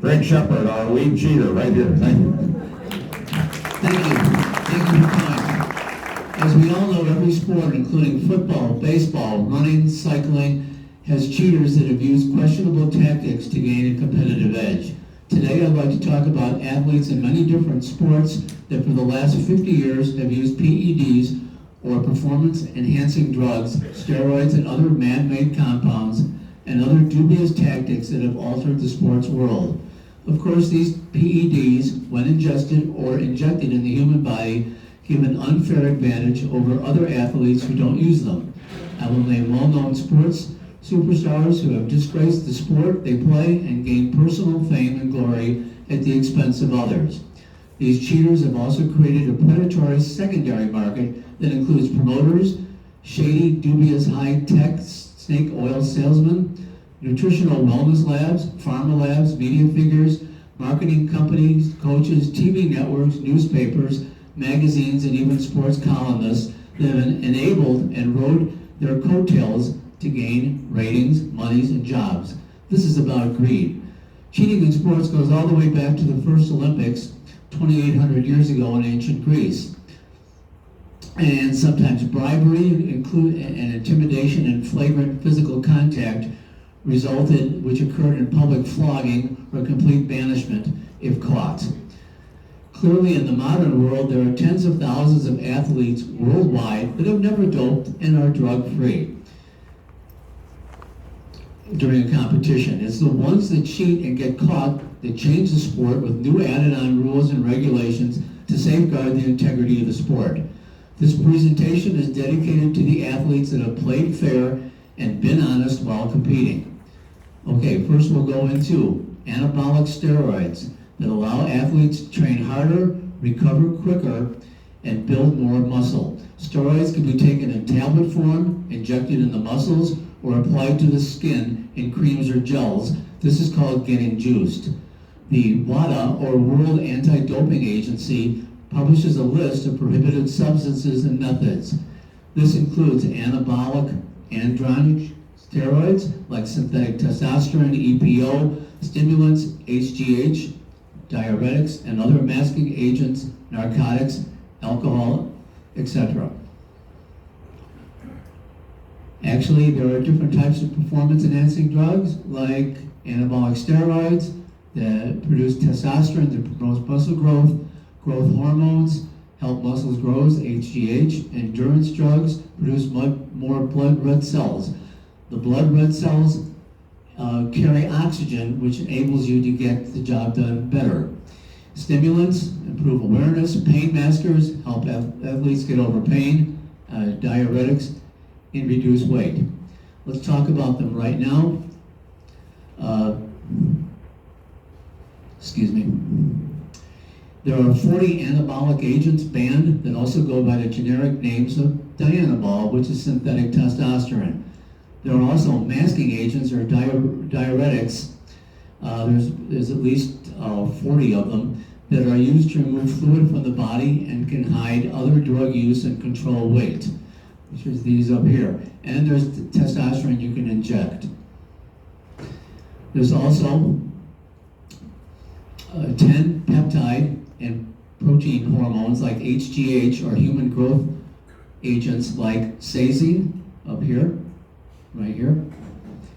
Greg Shepard, our lead cheater, right here. Thank you. Thank you. Thank you for coming. As we all know, every sport, including football, baseball, running, cycling, has cheaters that have used questionable tactics to gain a competitive edge. Today, I'd like to talk about athletes in many different sports that for the last 50 years have used PEDs, or performance-enhancing drugs, steroids, and other man-made compounds, and other dubious tactics that have altered the sports world. Of course, these PEDs, when ingested or injected in the human body, give an unfair advantage over other athletes who don't use them. I will name well-known sports superstars who have disgraced the sport they play and gained personal fame and glory at the expense of others. These cheaters have also created a predatory secondary market that includes promoters, shady, dubious high-tech snake oil salesmen, nutritional wellness labs, pharma labs, media figures, marketing companies, coaches, TV networks, newspapers, magazines, and even sports columnists that have enabled and rode their coattails to gain ratings, monies, and jobs. This is about greed. Cheating in sports goes all the way back to the first Olympics 2,800 years ago in ancient Greece. And sometimes bribery and intimidation and flagrant physical contact resulted, which occurred in public flogging or complete banishment if caught. Clearly, in the modern world, there are tens of thousands of athletes worldwide that have never doped and are drug-free during a competition. It's the ones that cheat and get caught that change the sport with new added-on rules and regulations to safeguard the integrity of the sport. This presentation is dedicated to the athletes that have played fair and been honest while competing. Okay, first we'll go into anabolic steroids that allow athletes to train harder, recover quicker, and build more muscle. Steroids can be taken in tablet form, injected in the muscles, or applied to the skin in creams or gels. This is called getting juiced. The WADA, or World Anti-Doping Agency, publishes a list of prohibited substances and methods. This includes anabolic androgen steroids like synthetic testosterone, EPO, stimulants, HGH, diuretics, and other masking agents, narcotics, alcohol, etc. Actually, there are different types of performance-enhancing drugs like anabolic steroids that produce testosterone that promotes muscle growth, growth hormones help muscles grow, HGH, endurance drugs produce more blood red cells. The blood red cells carry oxygen, which enables you to get the job done better. Stimulants improve awareness, pain maskers help athletes get over pain, diuretics, and reduce weight. Let's talk about them right now. Excuse me. There are 40 anabolic agents banned that also go by the generic names of Dianabol, which is synthetic testosterone. There are also masking agents or diuretics. There's at least 40 of them that are used to remove fluid from the body and can hide other drug use and control weight, which is these up here. And there's testosterone you can inject. There's also 10 peptide and protein hormones like HGH or human growth agents like Sazine up here, right here,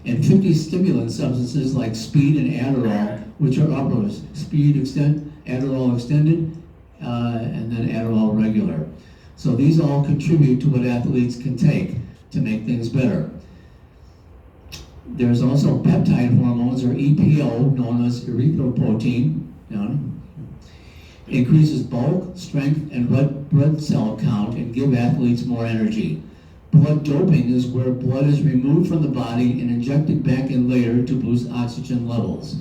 and 50 stimulant substances like speed and Adderall, which are uppers. Speed Adderall extended, and then Adderall regular. So these all contribute to what athletes can take to make things better. There's also peptide hormones, or EPO, known as erythropoietin. Increases bulk, strength, and red blood cell count and give athletes more energy. Blood doping is where blood is removed from the body and injected back in later to boost oxygen levels.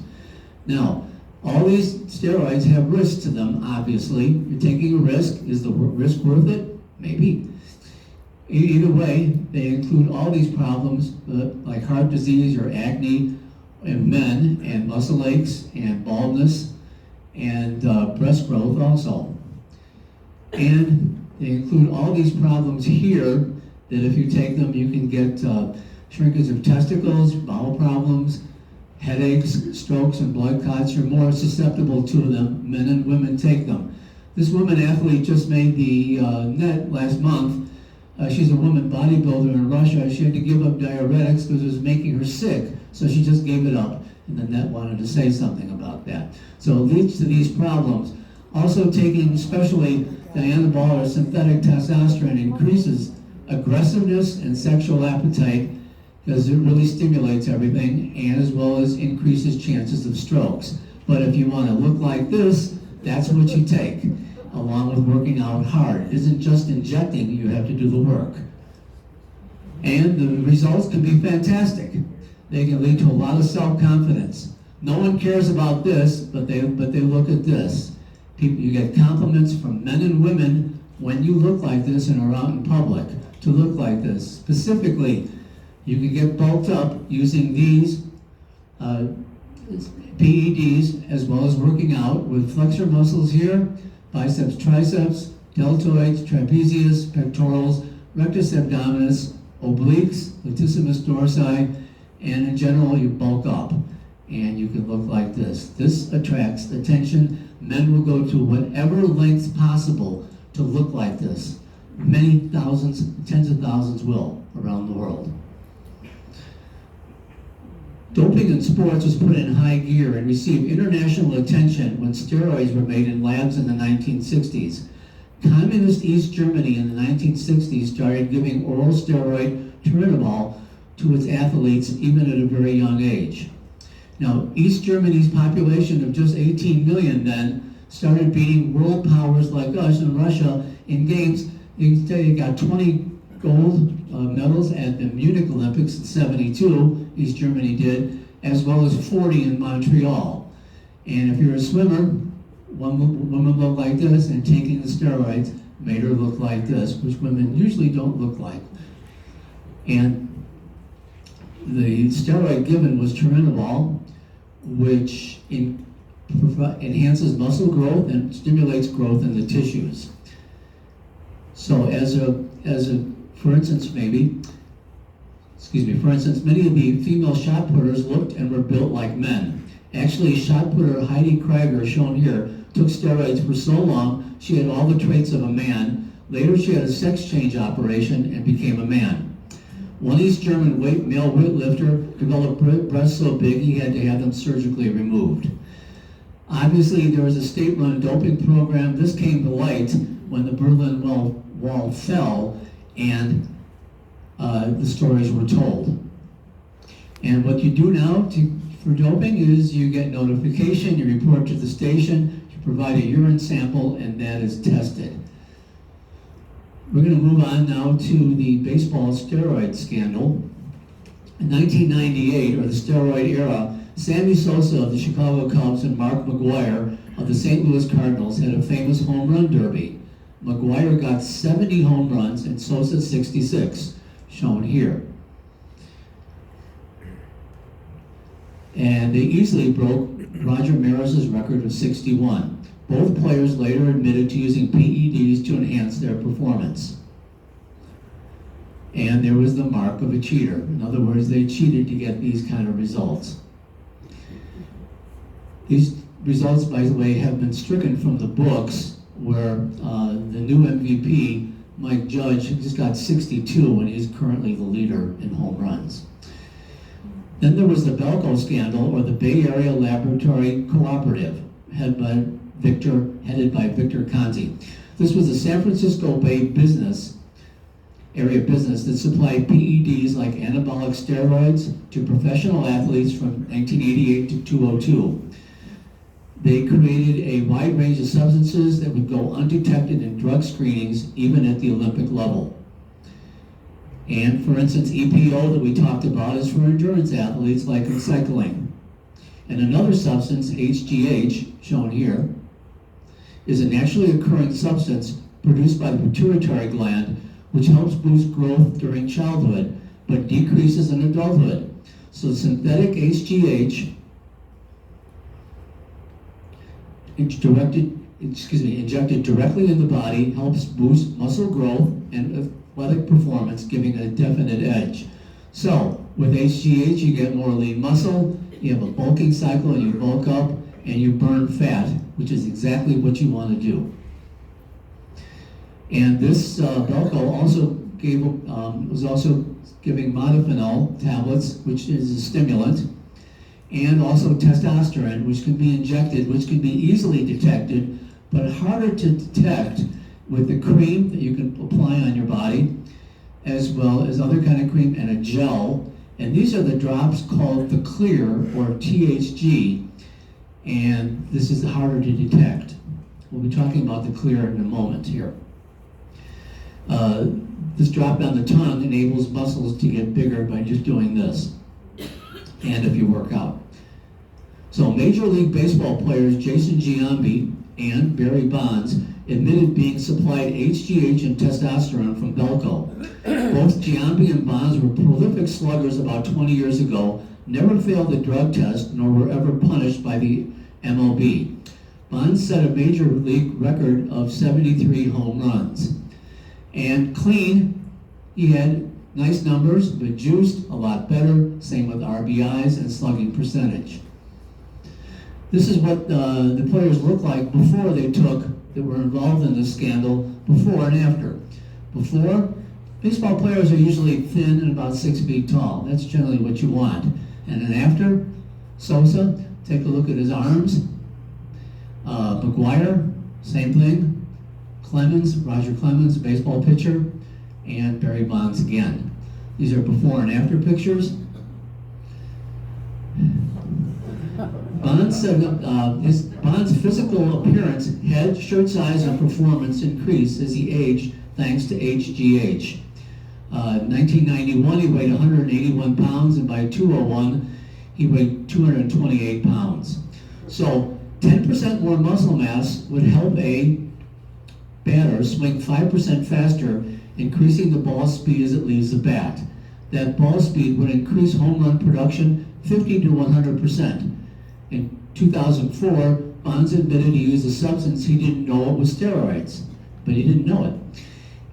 Now, all these steroids have risks to them, obviously. You're taking a risk. Is the risk worth it? Maybe. Either way, they include all these problems like heart disease or acne in men, and muscle aches and baldness, and breast growth also. And they include all these problems here that if you take them, you can get shrinkage of testicles, bowel problems, Headaches, strokes, and blood clots, you're more susceptible to them. Men and women take them. This woman athlete just made the net last month. She's a woman bodybuilder in Russia. She had to give up diuretics because it was making her sick, so she just gave it up. And the net wanted to say something about that. So it leads to these problems. Also taking, especially dianabol or synthetic testosterone, increases aggressiveness and sexual appetite because it really stimulates everything, and as well as increases chances of strokes. But if you want to look like this, that's what you take, along with working out hard. It isn't just injecting, you have to do the work. And the results can be fantastic. They can lead to a lot of self-confidence. No one cares about this, but they look at this. You get compliments from men and women when you look like this and are out in public to look like this. Specifically, you can get bulked up using these PEDs as well as working out with flexor muscles here, biceps, triceps, deltoids, trapezius, pectorals, rectus abdominis, obliques, latissimus dorsi, and in general you bulk up and you can look like this. This attracts attention. Men will go to whatever lengths possible to look like this. Many thousands, tens of thousands will around the world. Doping in sports was put in high gear and received international attention when steroids were made in labs in the 1960s. Communist East Germany in the 1960s started giving oral steroid turinabol to its athletes even at a very young age. Now, East Germany's population of just 18 million then started beating world powers like us in Russia in games. You can tell you got 20 gold medals at the Munich Olympics in '72, East Germany did, as well as 40 in Montreal. And if you're a swimmer, one woman looked like this, and taking the steroids made her look like this, which women usually don't look like. And the steroid given was turinabol, which enhances muscle growth and stimulates growth in the tissues. So for instance, many of the female shot putters looked and were built like men. Actually, shot putter Heidi Krieger, shown here, took steroids for so long she had all the traits of a man. Later she had a sex change operation and became a man. One East German male weightlifter developed breasts so big he had to have them surgically removed. Obviously, there was a state-run doping program. This came to light when the Berlin Wall fell and the stories were told. And what you do now for doping is you get notification, you report to the station, you provide a urine sample, and that is tested. We're going to move on now to the baseball steroid scandal. In 1998, or the steroid era, Sammy Sosa of the Chicago Cubs and Mark McGwire of the St. Louis Cardinals had a famous home run derby. McGwire got 70 home runs and Sosa 66, shown here. And they easily broke Roger Maris's record of 61. Both players later admitted to using PEDs to enhance their performance. And there was the mark of a cheater. In other words, they cheated to get these kind of results. These results, by the way, have been stricken from the books, where the new MVP, Mike Judge, just got 62 and he's currently the leader in home runs. Then there was the Belko scandal, or the Bay Area Laboratory Cooperative, headed by Victor Conti. This was a San Francisco Bay area business that supplied PEDs like anabolic steroids to professional athletes from 1988 to 2002. They created a wide range of substances that would go undetected in drug screenings, even at the Olympic level. And for instance, EPO that we talked about is for endurance athletes like in cycling. And another substance, HGH, shown here, is a naturally occurring substance produced by the pituitary gland, which helps boost growth during childhood, but decreases in adulthood. So synthetic HGH injected directly in the body helps boost muscle growth and athletic performance, giving a definite edge. So with HGH, you get more lean muscle, You have a bulking cycle and you bulk up and you burn fat, which is exactly what you want to do. And this Belco also was also giving modafinil tablets, which is a stimulant, and also testosterone, which can be injected, which can be easily detected, but harder to detect with the cream that you can apply on your body, as well as other kind of cream and a gel. And these are the drops called the Clear, or THG, and this is harder to detect. We'll be talking about the Clear in a moment here. This drop on the tongue enables muscles to get bigger by just doing this, and if you work out. So Major League Baseball players Jason Giambi and Barry Bonds admitted being supplied HGH and testosterone from Belco. Both Giambi and Bonds were prolific sluggers about 20 years ago, never failed a drug test, nor were ever punished by the MLB. Bonds set a major league record of 73 home runs. And clean, he had nice numbers, but juiced, a lot better, same with RBIs and slugging percentage. This is what the players looked like before they took, that were involved in this scandal, before and after. Before, baseball players are usually thin and about 6 feet tall. That's generally what you want. And then after, Sosa, take a look at his arms. McGuire, same thing. Clemens, Roger Clemens, baseball pitcher, and Barry Bonds again. These are before and after pictures. Bonds said Bonds' physical appearance, head, shirt size, and performance increased as he aged thanks to HGH. In 1991, he weighed 181 pounds, and by 2001, he weighed 228 pounds. So 10% more muscle mass would help a batter swing 5% faster, increasing the ball speed as it leaves the bat. That ball speed would increase home run production 50 to 100%. In 2004, Bonds admitted he used a substance he didn't know it was steroids, but he didn't know it.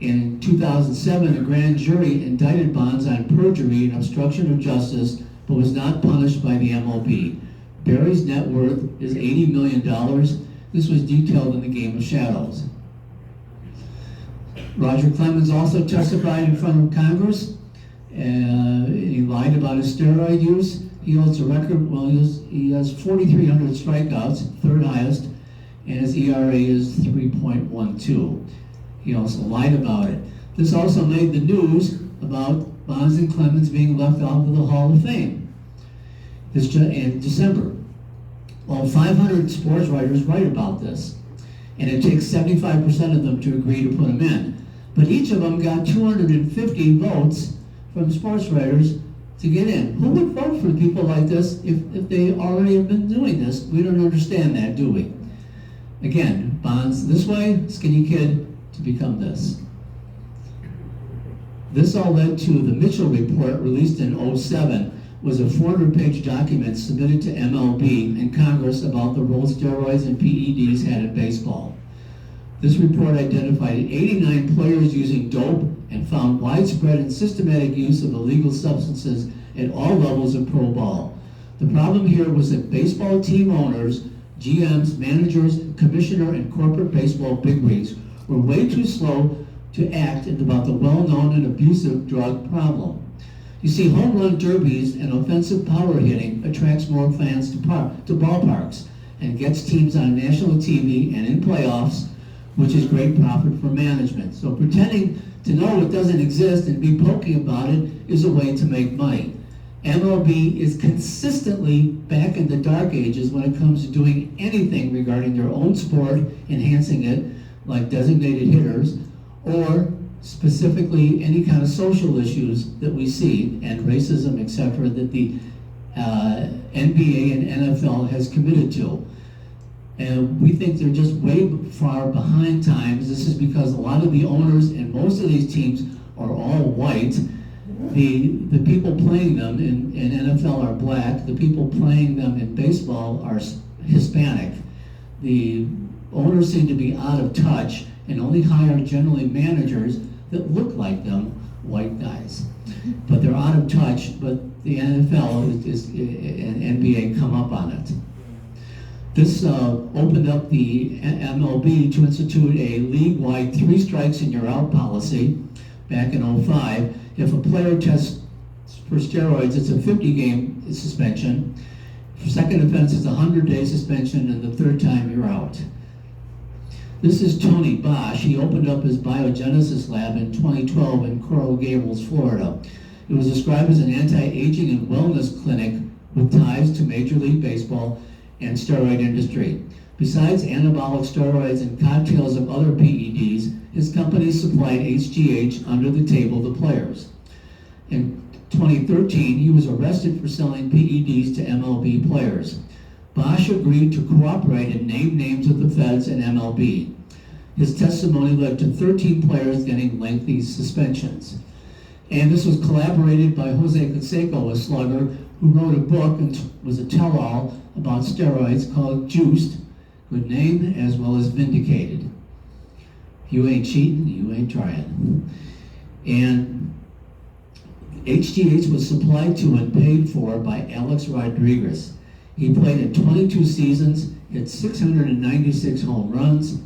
In 2007, a grand jury indicted Bonds on perjury and obstruction of justice, but was not punished by the MLB. Barry's net worth is $80 million. This was detailed in the Game of Shadows. Roger Clemens also testified in front of Congress. He lied about his steroid use. He holds a record, he has 4,300 strikeouts, third highest, and his ERA is 3.12. He also lied about it. This also made the news about Bonds and Clemens being left out of the Hall of Fame in December. Well, 500 sports writers write about this, and it takes 75% of them to agree to put them in. But each of them got 250 votes from sports writers to get in. Who would vote for people like this if they already have been doing this? We don't understand that, do we? Again, Bonds this way, skinny kid to become this. This all led to the Mitchell report released in 2007, was a 400-page document submitted to MLB and Congress about the role steroids and PEDs had in baseball. This report identified 89 players using dope and found widespread and systematic use of illegal substances at all levels of pro ball. The problem here was that baseball team owners, GMs, managers, commissioner, and corporate baseball bigwigs were way too slow to act about the well-known and abusive drug problem. You see, home run derbies and offensive power hitting attracts more fans to ballparks and gets teams on national TV and in playoffs, which is great profit for management. So pretending to know it doesn't exist and be pokey about it is a way to make money. MLB is consistently back in the dark ages when it comes to doing anything regarding their own sport, enhancing it, like designated hitters, or specifically any kind of social issues that we see, and racism, etc., that the NBA and NFL has committed to. And we think they're just way far behind times. This is because a lot of the owners and most of these teams are all white. The people playing them in NFL are black. The people playing them in baseball are Hispanic. The owners seem to be out of touch and only hire generally managers that look like them, white guys. but they're out of touch, but the NFL and NBA come up on it. This opened up the MLB to institute a league-wide 3 strikes and you're out policy back in '05. If a player tests for steroids, it's a 50-game suspension. For second offense, it's a 100-day suspension, and the third time, you're out. This is Tony Bosch. He opened up his biogenesis lab in 2012 in Coral Gables, Florida. It was described as an anti-aging and wellness clinic with ties to Major League Baseball and steroid industry. Besides anabolic steroids and cocktails of other PEDs, his company supplied HGH under the table to players. In 2013, he was arrested for selling PEDs to MLB players. Bosch agreed to cooperate and name names of the feds and MLB. His testimony led to 13 players getting lengthy suspensions. And this was collaborated by Jose Canseco, a slugger, who wrote a book and was a tell-all about steroids called Juiced, good name, as well as Vindicated. If you ain't cheating, you ain't trying. And HGH was supplied to and paid for by Alex Rodriguez. He played in 22 seasons, hit 696 home runs,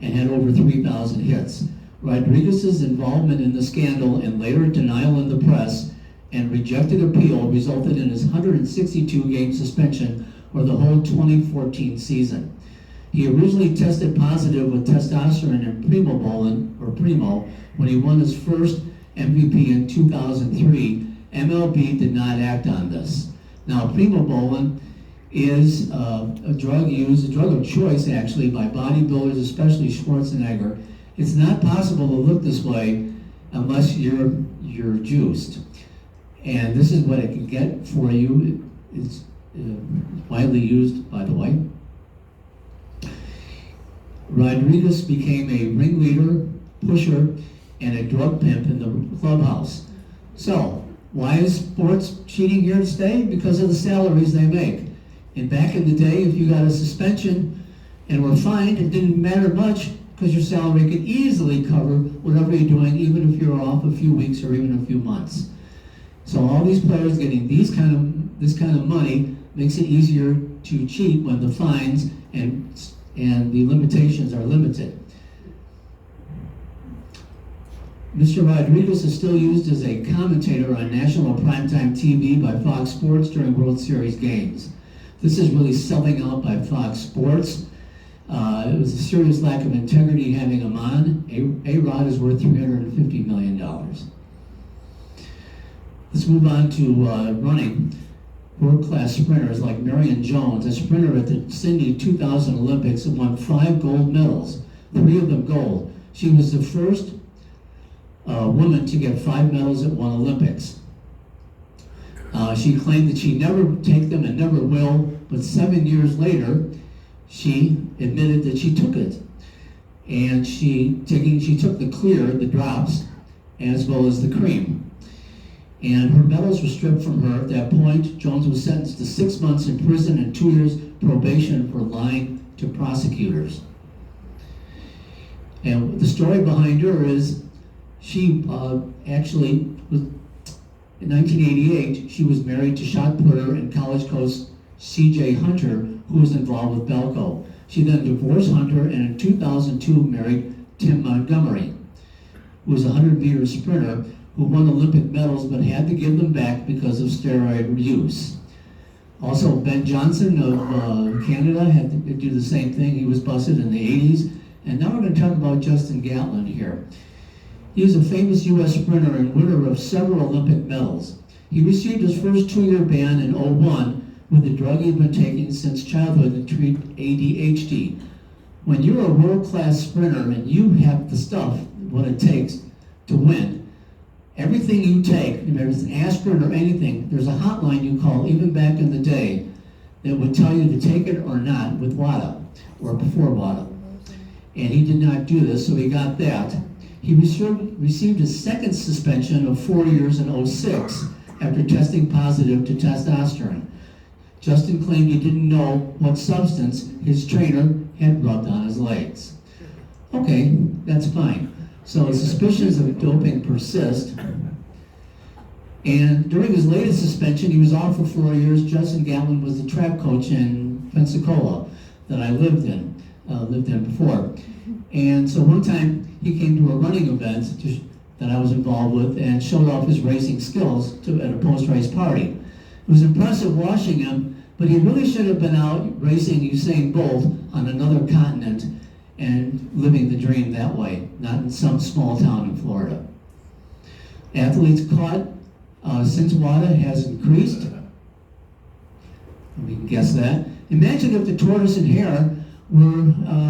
and had over 3,000 hits. Rodriguez's involvement in the scandal and later denial in the press and rejected appeal resulted in his 162-game suspension for the whole 2014 season. He originally tested positive with testosterone and Primo, when he won his first MVP in 2003. MLB did not act on this. Now, Primobolan is a drug of choice actually by bodybuilders, especially Schwarzenegger. It's not possible to look this way unless you're juiced. And this is what it can get for you. It's widely used, by the way. Rodriguez became a ringleader, pusher, and a drug pimp in the clubhouse. So, why is sports cheating here to stay? Because of the salaries they make. And back in the day, if you got a suspension and were fined, it didn't matter much because your salary could easily cover whatever you're doing, even if you're off a few weeks or even a few months. So all these players getting this kind of money makes it easier to cheat when the fines and the limitations are limited. Mr. Rodriguez is still used as a commentator on national primetime TV by Fox Sports during World Series games. This is really selling out by Fox Sports. It was a serious lack of integrity having him on. A-Rod is worth $350 million. Let's move on to running. World-class sprinters like Marion Jones, a sprinter at the Sydney 2000 Olympics, that won 5 gold medals, 3 of them gold. She was the first woman to get 5 medals at one Olympics. She claimed that she'd never take them and never will, but 7 years later, she admitted that she took it. And she took the clear, the drops, as well as the cream. And her medals were stripped from her. At that point, Jones was sentenced to 6 months in prison and 2 years probation for lying to prosecutors. And the story behind her is she actually was, in 1988, she was married to shot putter and college coach C.J. Hunter, who was involved with Belco. She then divorced Hunter and in 2002 married Tim Montgomery, who was a 100-meter sprinter who won Olympic medals but had to give them back because of steroid use. Also, Ben Johnson of Canada had to do the same thing. He was busted in the 80s. And now we're going to talk about Justin Gatlin here. He was a famous U.S. sprinter and winner of several Olympic medals. He received his first 2-year ban in '01 with a drug he'd been taking since childhood to treat ADHD. When you're a world-class sprinter and you have the stuff, what it takes to win, everything you take, if there's an aspirin or anything, there's a hotline you call, even back in the day, that would tell you to take it or not with WADA, or before WADA. And he did not do this, so he got that. He received his second suspension of 4 years in '06 after testing positive to testosterone. Justin claimed he didn't know what substance his trainer had rubbed on his legs. Okay, that's fine. So suspicions of doping persist. And during his latest suspension, he was off for 4 years. Justin Gatlin was the track coach in Pensacola that I lived in before. And so one time he came to a running event that I was involved with and showed off his racing skills at a post-race party. It was impressive watching him, but he really should have been out racing Usain Bolt on another continent and living the dream that way, not in some small town in Florida. Athletes caught since WADA has increased. We can guess that. Imagine if the tortoise and hare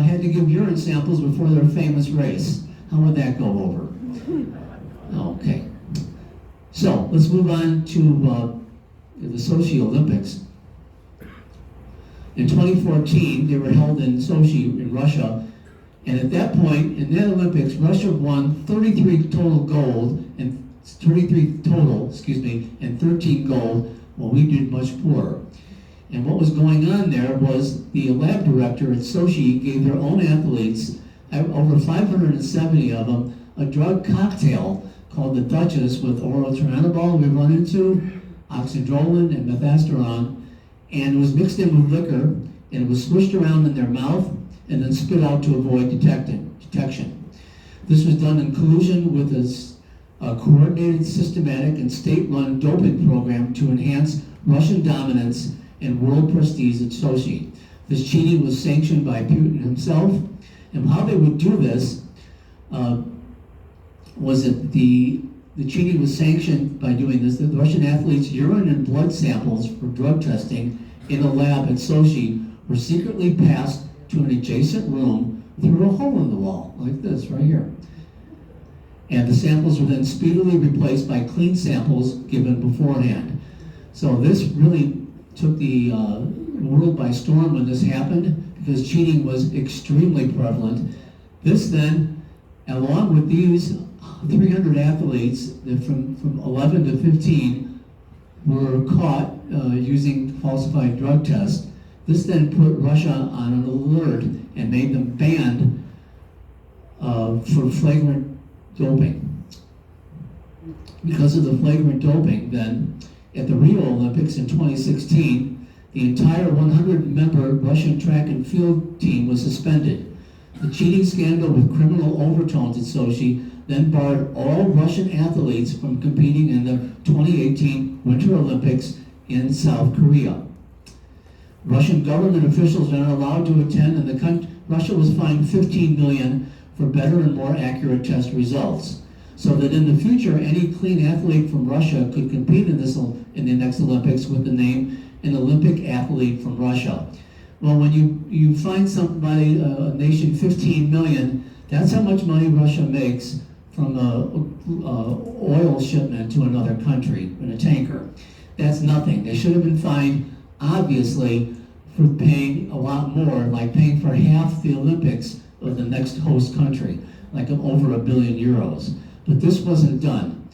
had to give urine samples before their famous race. How would that go over? Okay. So let's move on to the Sochi Olympics. In 2014, they were held in Sochi in Russia, and at that point, in that Olympics, Russia won 33 total gold and 33 total, and 13 gold, while we did much poorer. And what was going on there was the lab director at Sochi gave their own athletes, over 570 of them, a drug cocktail called the Duchess with oral turinabol we run into, oxyndrolin and methasterone, and it was mixed in with liquor, and it was swished around in their mouth and then spit out to avoid detection. This was done in collusion with a coordinated, systematic, and state-run doping program to enhance Russian dominance and world prestige at Sochi. This cheating was sanctioned by Putin himself, and how they would do this was that the cheating was sanctioned by doing this. The Russian athletes' urine and blood samples for drug testing in a lab at Sochi were secretly passed to an adjacent room through a hole in the wall, like this right here. And the samples were then speedily replaced by clean samples given beforehand. So this really took the world by storm when this happened, because cheating was extremely prevalent. This then, along with these 300 athletes that from 11 to 15 were caught using falsified drug tests, this then put Russia on an alert and made them banned for flagrant doping. Because of the flagrant doping, then, at the Rio Olympics in 2016, the entire 100-member Russian track and field team was suspended. The cheating scandal with criminal overtones at Sochi then barred all Russian athletes from competing in the 2018 Winter Olympics in South Korea. Russian government officials are not allowed to attend, and Russia was fined $15 million for better and more accurate test results, so that in the future, any clean athlete from Russia could compete in the next Olympics with the name an Olympic athlete from Russia. Well, when you find somebody, a nation, $15 million, that's how much money Russia makes from a oil shipment to another country in a tanker. That's nothing. They should have been fined, obviously, for paying a lot more, like paying for half the Olympics of the next host country, like over €1 billion. But this wasn't done.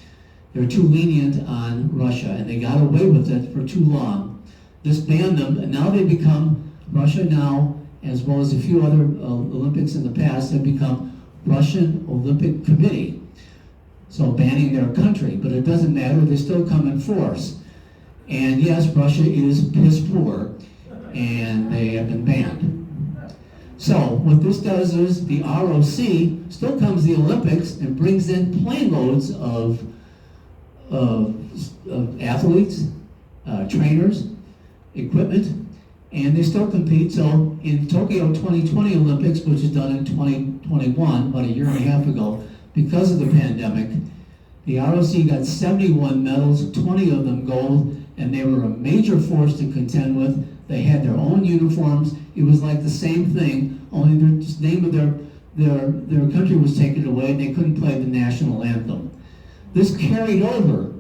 They're too lenient on Russia, and they got away with it for too long. This banned them, and now they become, Russia now, as well as a few other Olympics in the past, have become Russian Olympic Committee. So banning their country, but it doesn't matter, they still come in force. And yes, Russia is piss poor, and they have been banned. So what this does is the ROC still comes to the Olympics and brings in plane loads of athletes, trainers, equipment, and they still compete. So in Tokyo 2020 Olympics, which is done in 2021, about a year and a half ago, because of the pandemic, the ROC got 71 medals, 20 of them gold, and they were a major force to contend with. They had their own uniforms. It was like the same thing, only the name of their country was taken away and they couldn't play the national anthem. This carried over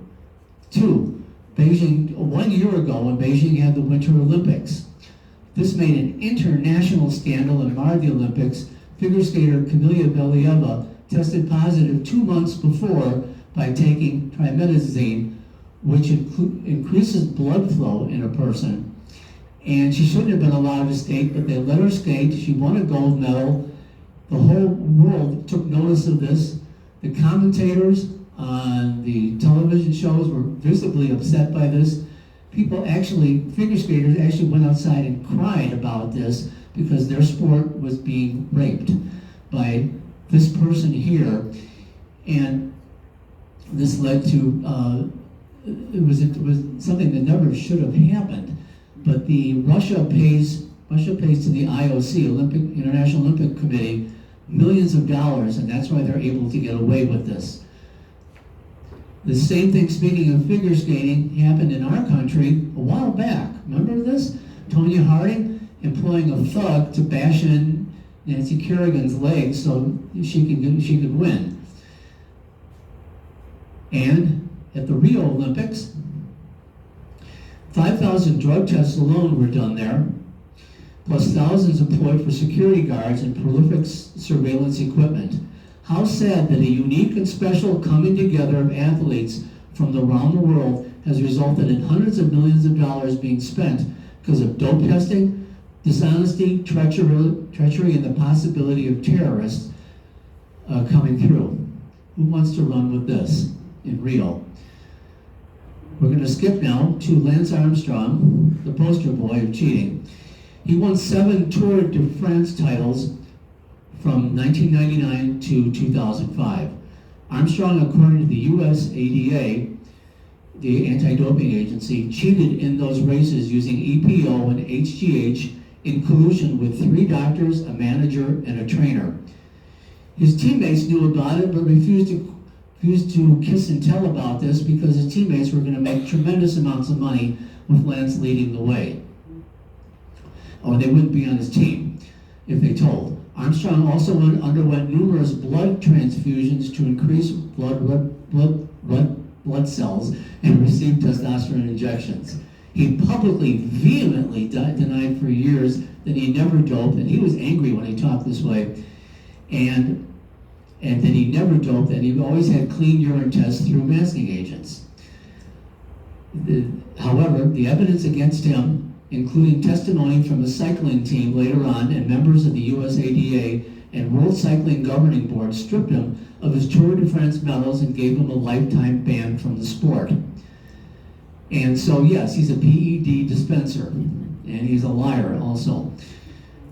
to Beijing 1 year ago when Beijing had the Winter Olympics. This made an international scandal and marred the Olympics. Figure skater Kamila Valieva tested positive 2 months before by taking trimetazine, which increases blood flow in a person. And she shouldn't have been allowed to skate, but they let her skate. She won a gold medal. The whole world took notice of this. The commentators on the television shows were visibly upset by this. People actually, figure skaters actually went outside and cried about this because their sport was being raped by this person here. And this led to, it was something that never should have happened. But Russia pays to the IOC, International Olympic Committee, millions of dollars, and that's why they're able to get away with this. The same thing, speaking of figure skating, happened in our country a while back. Remember this? Tonya Harding employing a thug to bash in Nancy Kerrigan's legs so she could win. And at the Rio Olympics, 5,000 drug tests alone were done there, plus thousands employed for security guards and prolific surveillance equipment. How sad that a unique and special coming together of athletes from around the world has resulted in hundreds of millions of dollars being spent because of dope testing, dishonesty, treachery, and the possibility of terrorists coming through. Who wants to run with this in Rio? We're going to skip now to Lance Armstrong, the poster boy of cheating. He won 7 Tour de France titles from 1999 to 2005. Armstrong, according to the USADA, the anti-doping agency, cheated in those races using EPO and HGH in collusion with 3 doctors, a manager, and a trainer. His teammates knew about it, but refused to kiss and tell about this because his teammates were going to make tremendous amounts of money with Lance leading the way. Or they wouldn't be on his team if they told. Armstrong also underwent numerous blood transfusions to increase blood cells and received testosterone injections. He publicly, vehemently denied for years that he never doped, and he was angry when he talked this way, and that he never doped, and he always had clean urine tests through masking agents. However, the evidence against him, including testimony from the cycling team later on and members of the USADA and World Cycling Governing Board, stripped him of his Tour de France medals and gave him a lifetime ban from the sport. And so, yes, he's a PED dispenser, and he's a liar also.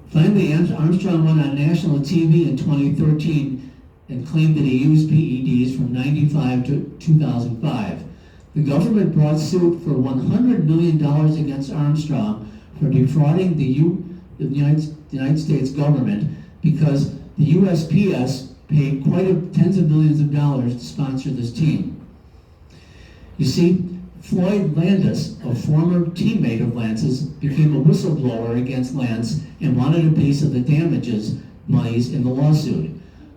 Finally, Armstrong went on national TV in 2013 and claimed that he used PEDs from 95 to 2005. The government brought suit for $100 million against Armstrong for defrauding the United States government because the USPS paid tens of millions of dollars to sponsor this team. You see, Floyd Landis, a former teammate of Lance's, became a whistleblower against Lance and wanted a piece of the damages monies in the lawsuit.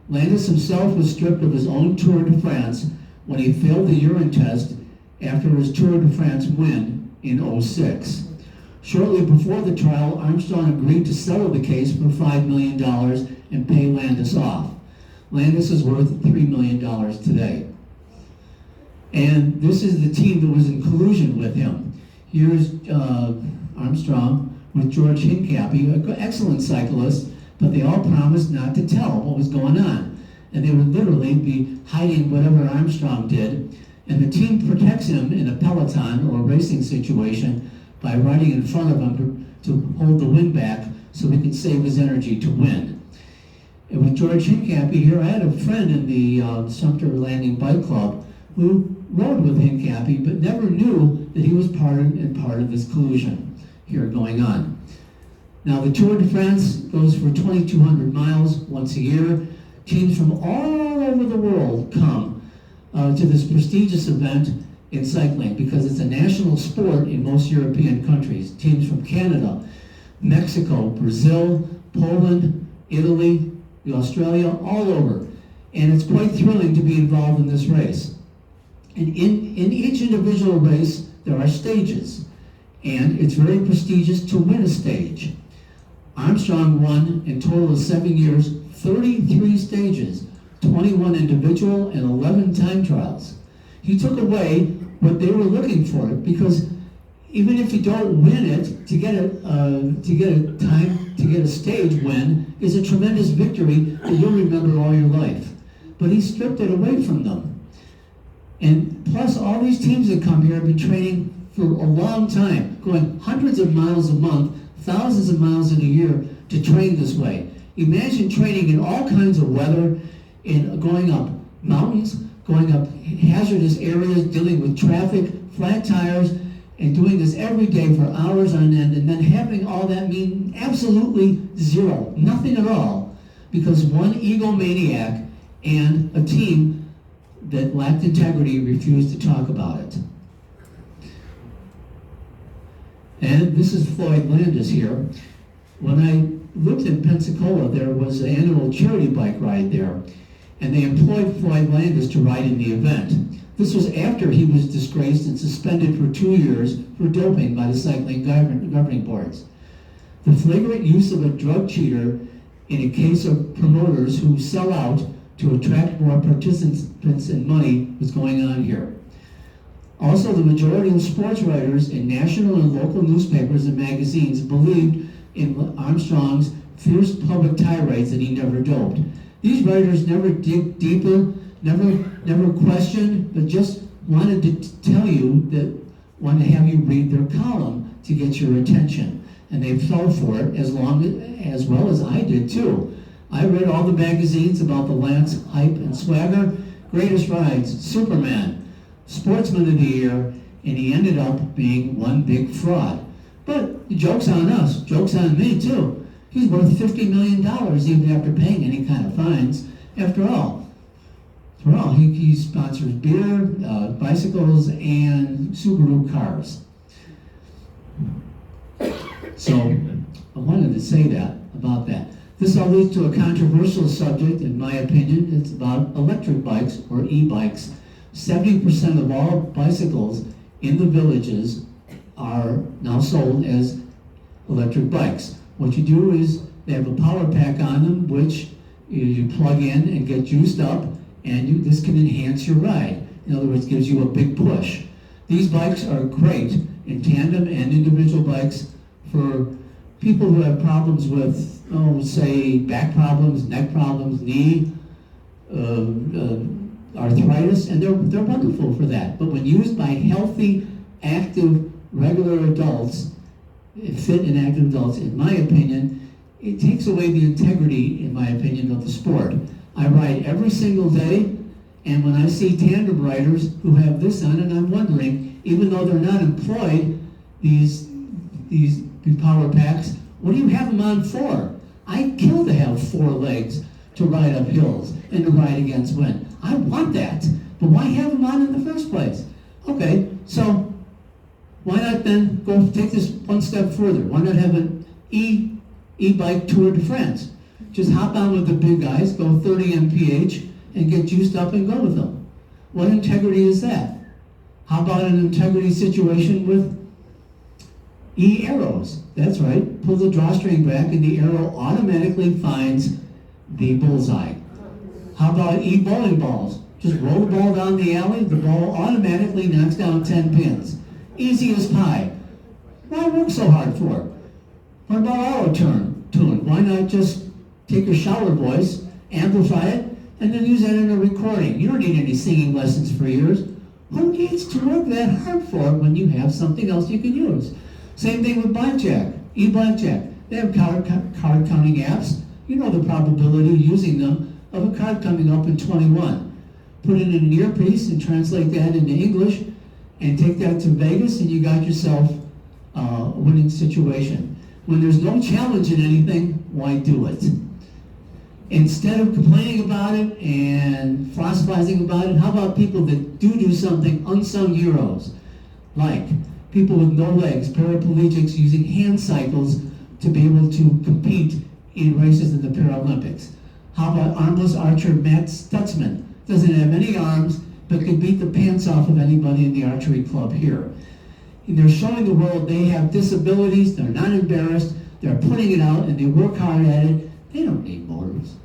Landis himself was stripped of his own Tour de France when he failed the urine test after his Tour de France win in 2006. Shortly before the trial, Armstrong agreed to settle the case for $5 million and pay Landis off. Landis is worth $3 million today. And this is the team that was in collusion with him. Here's Armstrong with George Hincapie, an excellent cyclist, but they all promised not to tell what was going on. And they would literally be hiding whatever Armstrong did. And the team protects him in a peloton or a racing situation by riding in front of him to hold the wind back so he can save his energy to win. And with George Hincapie here, I had a friend in the Sumter Landing Bike Club who rode with Hincapie but never knew that he was part of this collusion here going on. Now the Tour de France goes for 2,200 miles once a year. Teams from all over the world come to this prestigious event in cycling because it's a national sport in most European countries. Teams from Canada, Mexico, Brazil, Poland, Italy, Australia, all over. And it's quite thrilling to be involved in this race. And in each individual race, there are stages. And it's very prestigious to win a stage. Armstrong won, in total of 7 years, 33 stages, 21 individual and 11 time trials. He took away what they were looking for, because even if you don't win it, to get a stage win is a tremendous victory that you'll remember all your life. But he stripped it away from them. And plus, all these teams that come here have been training for a long time, going hundreds of miles a month, thousands of miles in a year to train this way. Imagine training in all kinds of weather, in going up mountains, going up hazardous areas, dealing with traffic, flat tires, and doing this every day for hours on end, and then having all that mean absolutely zero, nothing at all, because one egomaniac and a team that lacked integrity refused to talk about it. And this is Floyd Landis here. When I lived in Pensacola, there was an annual charity bike ride there, and they employed Floyd Landis to ride in the event. This was after he was disgraced and suspended for 2 years for doping by the cycling governing boards. The flagrant use of a drug cheater in a case of promoters who sell out to attract more participants and money was going on here. Also, the majority of sports writers in national and local newspapers and magazines believed in Armstrong's fierce public tirades that he never doped. These writers never dig deeper, never questioned, but just wanted to tell you that, wanted to have you read their column to get your attention. And they fell for it as well as I did too. I read all the magazines about the Lance hype and swagger, greatest rides, Superman, Sportsman of the Year, and he ended up being one big fraud. But the joke's on us, joke's on me too. He's worth $50 million even after paying any kind of fines. After all, he sponsors beer, bicycles, and Subaru cars. So I wanted to say that about that. This all leads to a controversial subject, in my opinion. It's about electric bikes or e-bikes. 70% of all bicycles in the villages are now sold as electric bikes. What you do is they have a power pack on them, which you plug in and get juiced up, and this can enhance your ride. In other words, gives you a big push. These bikes are great in tandem and individual bikes for people who have problems with, say, back problems, neck problems, knee, arthritis, and they're wonderful for that. But when used by healthy, active, regular adults, fit and active adults, in my opinion, it takes away the integrity, in my opinion, of the sport. I ride every single day, and when I see tandem riders who have this on, and I'm wondering, even though they're not employed, these power packs, what do you have them on for? I'd kill to have 4 legs to ride up hills and to ride against wind. I want that, but why have them on in the first place? Okay, so why not then go take this one step further? Why not have an e-bike Tour de France? Just hop on with the big guys, go 30 mph, and get juiced up and go with them. What integrity is that? How about an integrity situation with e-arrows? That's right, pull the drawstring back and the arrow automatically finds the bullseye. How about e-bowling balls? Just roll the ball down the alley, the ball automatically knocks down 10 pins. Easy as pie. Why work so hard for? What about auto-tune? Why not just take your shower voice, amplify it, and then use that in a recording? You don't need any singing lessons for years. Who needs to work that hard for it when you have something else you can use? Same thing with blackjack, e-blackjack. They have card counting apps. You know the probability using them of a card coming up in 21. Put it in an earpiece and translate that into English and take that to Vegas, and you got yourself a winning situation. When there's no challenge in anything, why do it? Instead of complaining about it and philosophizing about it, how about people that do something, unsung heroes, like people with no legs, paraplegics using hand cycles to be able to compete in races in the Paralympics? How about armless archer Matt Stutzman? Doesn't have any arms, but can beat the pants off of anybody in the archery club here. And they're showing the world they have disabilities, they're not embarrassed, they're putting it out, and they work hard at it. They don't need motors.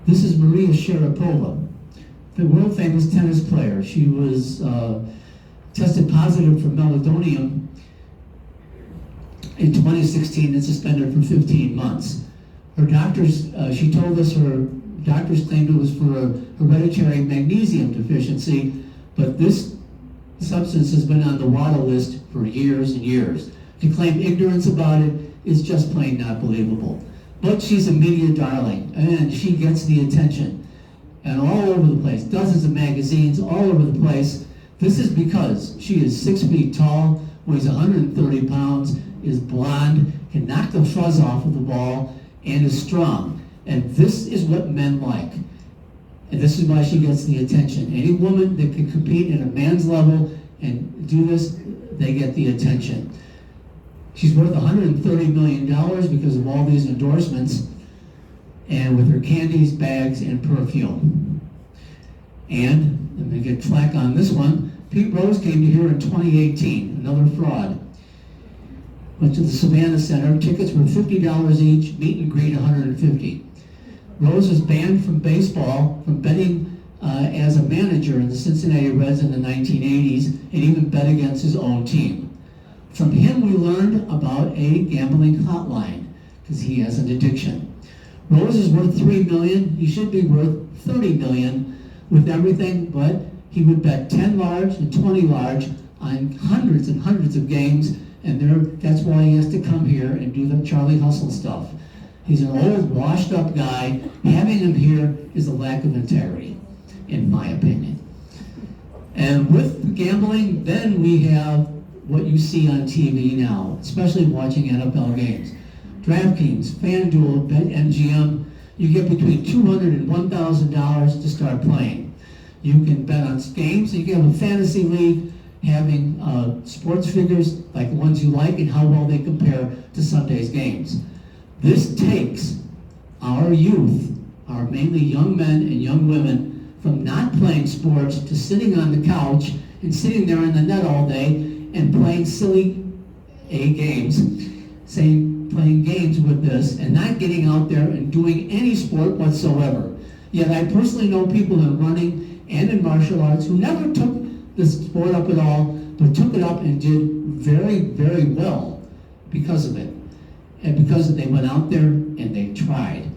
This is Maria Sharapova, the world famous tennis player. She was tested positive for meldonium in 2016 and suspended for 15 months. Her doctors, she told us her doctors claimed it was for a hereditary magnesium deficiency, but this substance has been on the WADA list for years and years. To claim ignorance about it is just plain not believable. But she's a media darling, and she gets the attention. And all over the place, dozens of magazines all over the place. This is because she is 6 feet tall, weighs 130 pounds, is blonde, can knock the fuzz off of the ball, and is strong. And this is what men like. And this is why she gets the attention. Any woman that can compete at a man's level and do this, they get the attention. She's worth $130 million because of all these endorsements, and with her candies, bags, and perfume. And I'm going to get flack on this one. Pete Rose came to here in 2018, another fraud. Went to the Savannah Center. Tickets were $50 each, meet and greet $150. Rose was banned from baseball, from betting as a manager in the Cincinnati Reds in the 1980s, and even bet against his own team. From him, we learned about a gambling hotline, because he has an addiction. Rose is worth $3 million. He should be worth $30 million with everything, but he would bet 10 large and 20 large on hundreds and hundreds of games, and that's why he has to come here and do the Charlie Hustle stuff. He's an old, washed-up guy. Having him here is a lack of integrity, in my opinion. And with gambling, then we have what you see on TV now, especially watching NFL games. DraftKings, FanDuel, BetMGM, you get between $200 and $1,000 to start playing. You can bet on games. You can have a fantasy league having sports figures like the ones you like and how well they compare to Sunday's games. This takes our youth, our mainly young men and young women, from not playing sports to sitting on the couch and sitting there in the net all day and playing silly games, playing games with this and not getting out there and doing any sport whatsoever. Yet I personally know people in running and in martial arts who never took the sport up at all, but took it up and did very, very well because of it. And because they went out there and they tried.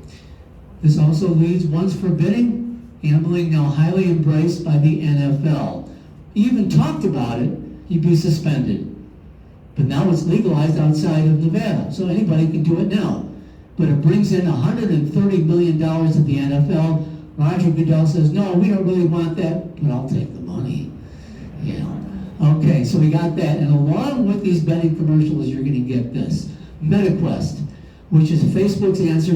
This also leads, once forbidding, gambling now highly embraced by the NFL. Even talked about it, you'd be suspended. But now it's legalized outside of Nevada, so anybody can do it now. But it brings in $130 million at the NFL. Roger Goodell says, no, we don't really want that, but I'll take the money. You know. Okay, so we got that. And along with these betting commercials, you're going to get this. MetaQuest, which is Facebook's answer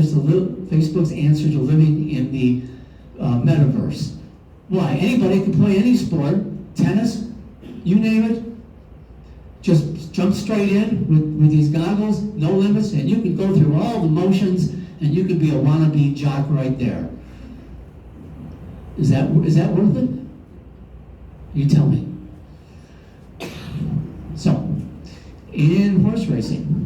to living in the metaverse. Why? Anybody can play any sport, tennis, you name it. Just jump straight in with these goggles, no limits, and you can go through all the motions, and you can be a wannabe jock right there. Is that worth it? You tell me. So, in horse racing,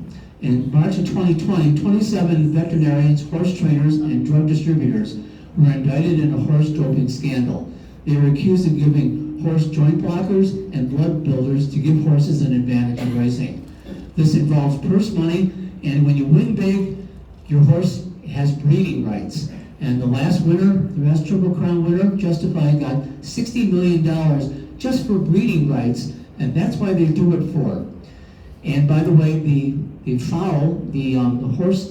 in March of 2020, 27 veterinarians, horse trainers, and drug distributors were indicted in a horse doping scandal. They were accused of giving horse joint blockers and blood builders to give horses an advantage in racing. This involves purse money, and when you win big, your horse has breeding rights. And the last Triple Crown winner, Justified, got $60 million just for breeding rights, and that's why they do it for. And by the way, the foal, the horse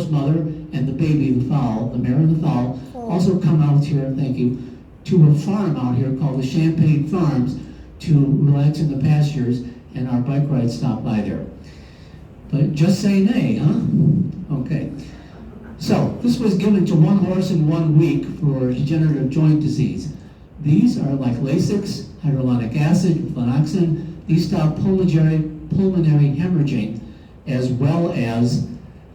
mother and the baby, the foal, the mare and the foal, also come out here, thank you, to a farm out here called the Champagne Farms to relax in the pastures, and our bike rides stop by there. But just say nay, huh? Okay. So, this was given to one horse in 1 week for degenerative joint disease. These are like Lasix, hyaluronic acid, flanoxin. These stop pulmonary hemorrhaging, as well as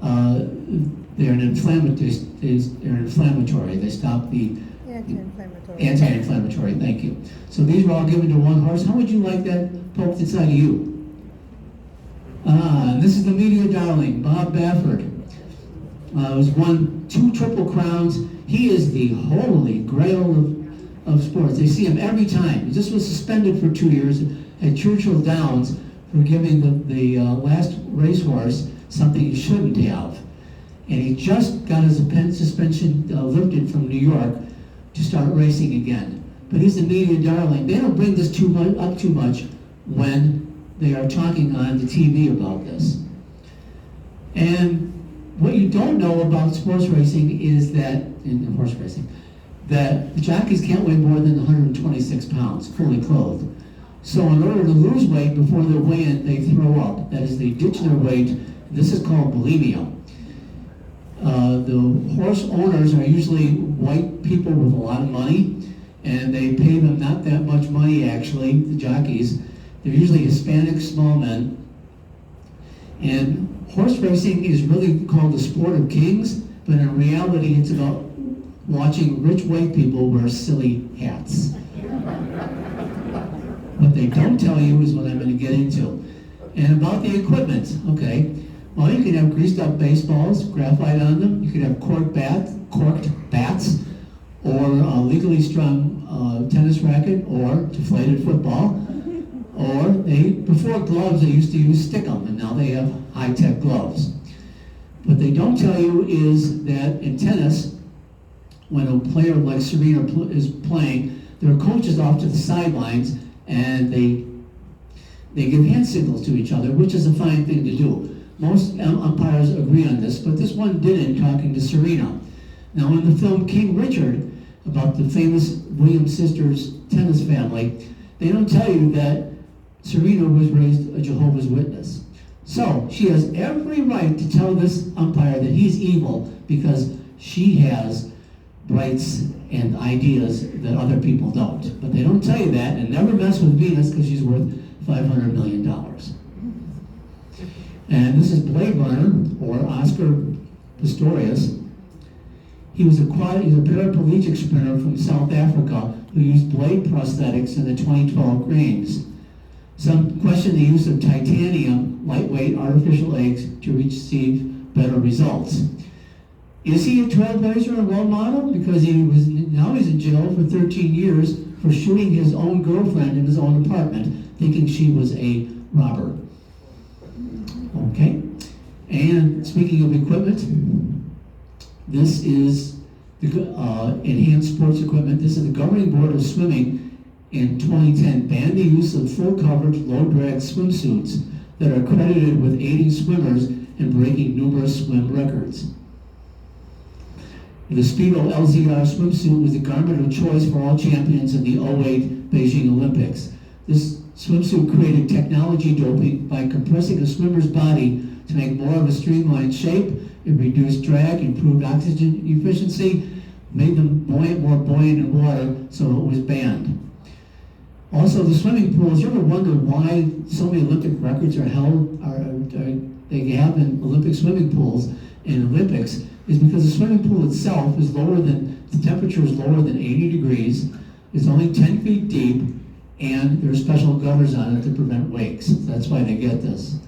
they're an inflammatory. They stop the anti-inflammatory. Thank you. So these were all given to one horse. How would you like that poked inside of you? This is the media darling, Bob Baffert. Has won 2 Triple Crowns. He is the holy grail of sports. They see him every time. He just was suspended for 2 years at Churchill Downs for giving the last racehorse something he shouldn't have. and he just got his suspension lifted from New York to start racing again. But he's a media darling. They don't bring this up too much when they are talking on the TV about this. And what you don't know about sports racing is that, in horse racing, that the jockeys can't weigh more than 126 pounds, fully clothed. So in order to lose weight before their weigh-in, they throw up. That is, they ditch their weight. This is called bulimia. The horse owners are usually white people with a lot of money, and they pay them not that much money, actually, the jockeys. They're usually Hispanic small men. And horse racing is really called the sport of kings, but in reality it's about watching rich white people wear silly hats. What they don't tell you is what I'm going to get into. And about the equipment, okay. Well, you can have greased up baseballs, graphite on them. You could have corked bats, or a legally strung tennis racket, or deflated football. Or before gloves, they used to use stickum, and now they have high-tech gloves. What they don't tell you is that in tennis, when a player like Serena is playing, there are coaches off to the sidelines, and they give hand signals to each other, which is a fine thing to do. Most umpires agree on this, but this one didn't, talking to Serena. Now, in the film King Richard, about the famous Williams sisters tennis family, they don't tell you that Serena was raised a Jehovah's Witness. So, she has every right to tell this umpire that he's evil because she has rights and ideas that other people don't. But they don't tell you that, and never mess with Venus because she's worth $500 million. And this is Blade Runner, or Oscar Pistorius. He was a paraplegic sprinter from South Africa who used blade prosthetics in the 2012 Games. Some question the use of titanium, lightweight artificial eggs to achieve better results. Is he a trailblazer and role model? Because now he's in jail for 13 years for shooting his own girlfriend in his own apartment, thinking she was a robber. Okay, and speaking of equipment, this is the enhanced sports equipment. This is the Governing Board of Swimming in 2010 banned the use of full coverage, low drag swimsuits that are credited with aiding swimmers and breaking numerous swim records. The Speedo LZR swimsuit was the garment of choice for all champions in the 2008 Beijing Olympics. This swimsuit created technology doping by compressing a swimmer's body to make more of a streamlined shape. It reduced drag, improved oxygen efficiency, made them more buoyant in water, so it was banned. Also, the swimming pools, you ever wonder why so many Olympic records are held, they have in Olympic swimming pools in Olympics, is because the swimming pool itself is the temperature is lower than 80 degrees, it's only 10 feet deep, and there are special gutters on it to prevent wakes. That's why they get this.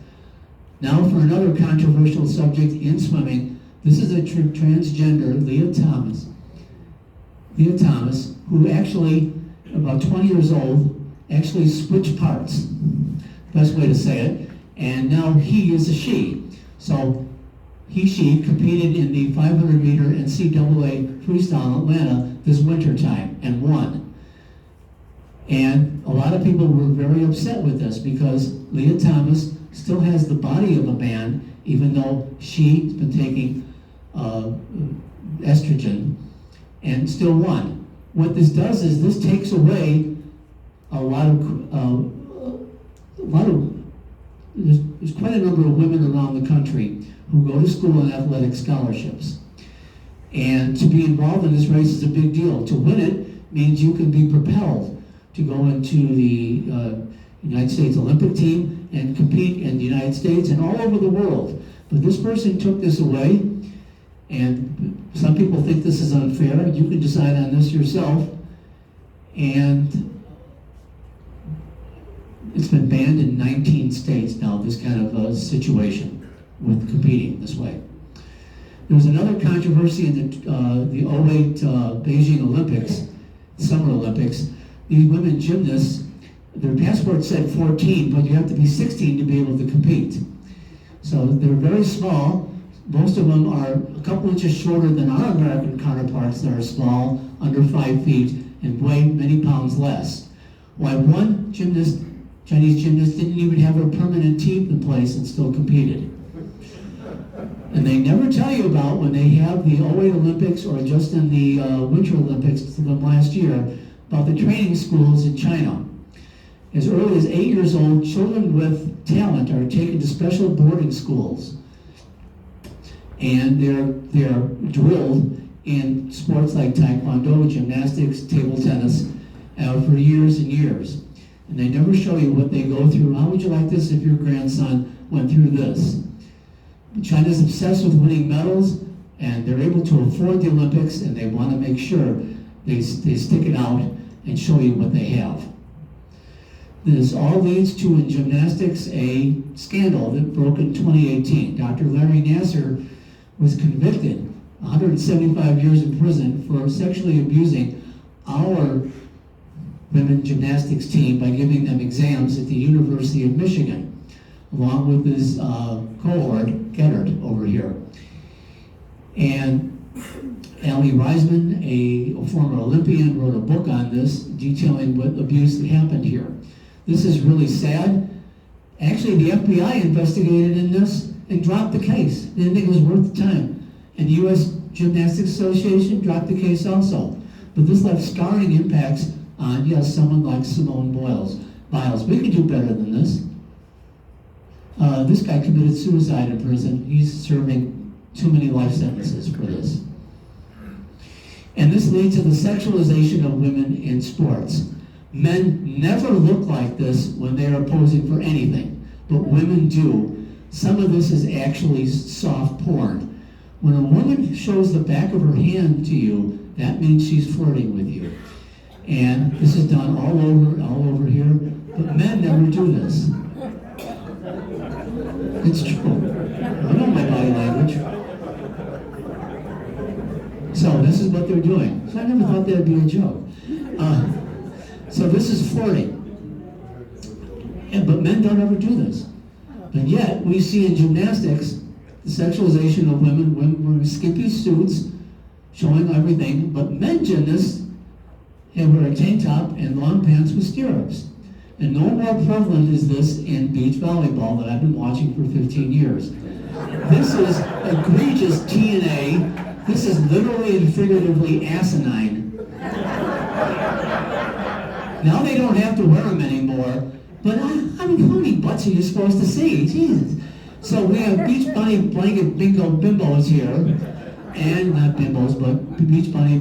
Now for another controversial subject in swimming, this is a transgender, Leah Thomas, who actually, about 20 years old, actually switched parts. Best way to say it. And now he is a she. So she competed in the 500 meter NCAA freestyle in Atlanta this winter time and won. And a lot of people were very upset with this because Leah Thomas still has the body of a man, even though she's been taking estrogen, and still won. What this does is this takes away there's quite a number of women around the country who go to school on athletic scholarships. And to be involved in this race is a big deal. To win it means you can be propelled to go into the United States Olympic team and compete in the United States and all over the world. But this person took this away, and some people think this is unfair. You can decide on this yourself. And it's been banned in 19 states now, this kind of situation with competing this way. There was another controversy in the 2008 Beijing Olympics, Summer Olympics. These women gymnasts, their passport said 14, but you have to be 16 to be able to compete. So they're very small, Most of them are a couple inches shorter than our American counterparts that are small, under 5 feet, and weigh many pounds less. Why one Chinese gymnast didn't even have a permanent team in place and still competed. And they never tell you about when they have the 08 Olympics or just in the Winter Olympics from last year, about the training schools in China. As early as 8 years old, children with talent are taken to special boarding schools. And they're drilled in sports like taekwondo, gymnastics, table tennis, for years and years. And they never show you what they go through. How would you like this if your grandson went through this? China's obsessed with winning medals, and they're able to afford the Olympics, and they want to make sure they stick it out and show you what they have. This all leads to, in gymnastics, a scandal that broke in 2018. Dr. Larry Nassar was convicted, 175 years in prison, for sexually abusing our women gymnastics team by giving them exams at the University of Michigan, along with his cohort, Gettert, over here. And Allie Reisman, a former Olympian, wrote a book on this, detailing what abuse that happened here. This is really sad. Actually, the FBI investigated in this and dropped the case. They didn't think it was worth the time. And the U.S. Gymnastics Association dropped the case also. But this left scarring impacts on, yes, someone like Simone Biles. We could do better than this. This guy committed suicide in prison. He's serving too many life sentences for this. And this leads to the sexualization of women in sports. Men never look like this when they are posing for anything, but women do. Some of this is actually soft porn. When a woman shows the back of her hand to you, that means she's flirting with you. And this is done all over here, but men never do this. It's true. I know my body language. So this is what they're doing. So I never thought that'd be a joke. So this is flirting. But men don't ever do this. But yet, we see in gymnastics, the sexualization of women wearing skimpy suits, showing everything, but men gymnasts wear a tank top and long pants with stirrups. And no more prevalent is this in beach volleyball that I've been watching for 15 years. This is egregious TNA. This is literally and figuratively asinine. Now they don't have to wear them anymore, but I mean, how many butts are you supposed to see? Jesus. So we have beach bunny blanket bingo bimbos here, and not bimbos, but beach bunny